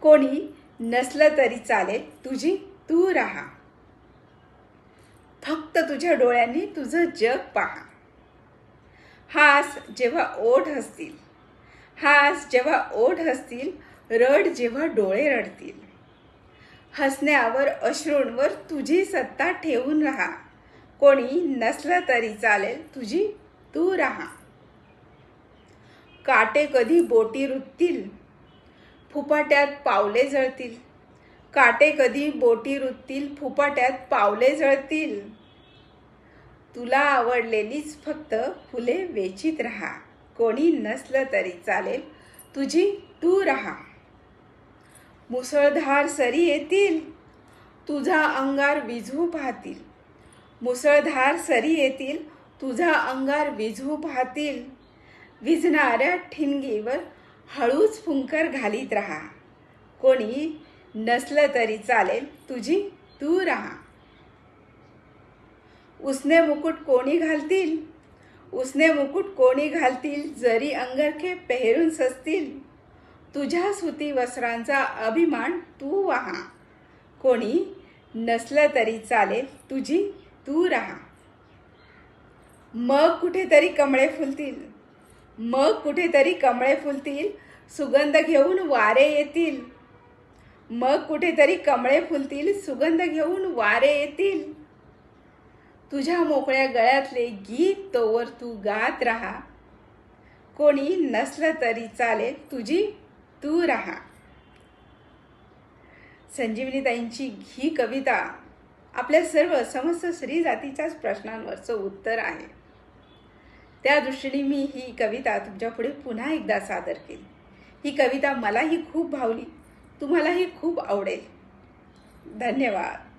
कोणी नसलं तरी चालेल, तुझी तू राहा. फक्त तुझ्या डोळ्यांनी तुझं जग पहा. हास जेव्हा ओठ हसतील, हास जेव्हा ओठ हसतील, रड जेव्हा डोळे रडतील. हसण्यावर अश्रूंवर तुझी सत्ता ठेवून राहा. कोणी नसलं तरी चालेल, तुझी तू राहा. काटे कधी बोटी रुततील, फुफाट्यात पावले जळतील. काटे कधी बोटी रुततील, फुफाट्यात पावले जळतील. तुला आवडलेलीच फक्त फुले वेचीत राहा. कोणी नसलं तरी चालेल, तुझी तू राहा. मुसळधार सरी येतील, तुझा अंगार विझू पाहतील. मुसळधार सरी येतील, तुझा अंगार विझू पाहतील. विझणाऱ्या ठिणगीवर हळूच फुंकर घालीत राहा. कोणी नसलं तरी चालेल, तुझी तू राहा. उसने मुकुट कोणी घालतील, उसने मुकुट कोणी घालतील, जरी अंगरखे पेहरून सजतील. तुझ्या सुती वस्त्रांचा अभिमान तू वाहा. कोणी नसलं तरी चालेल, तुझी तू राहा. मग कुठेतरी कमळे फुलतील, मग कुठेतरी कमळे फुलतील, सुगंध घेऊन वारे येतील. मग कुठेतरी कमळे फुलतील, सुगंध घेऊन वारे येतील. तुझ्या मोकळ्या गळ्यातले गीत तोवर तू गात राहा. कोणी नसलं तरी चालेल, तुझी तू राहा. संजीवनीताईंची ही कविता आपल्या सर्व समस्त स्त्री जातीच्याच प्रश्नांवरचं उत्तर आहे. त्या दृष्टीने मी ही कविता तुमच्यापुढे पुन्हा एकदा सादर केली. ही कविता मलाही खूप भावली, तुम्हालाही खूप आवडेल. धन्यवाद.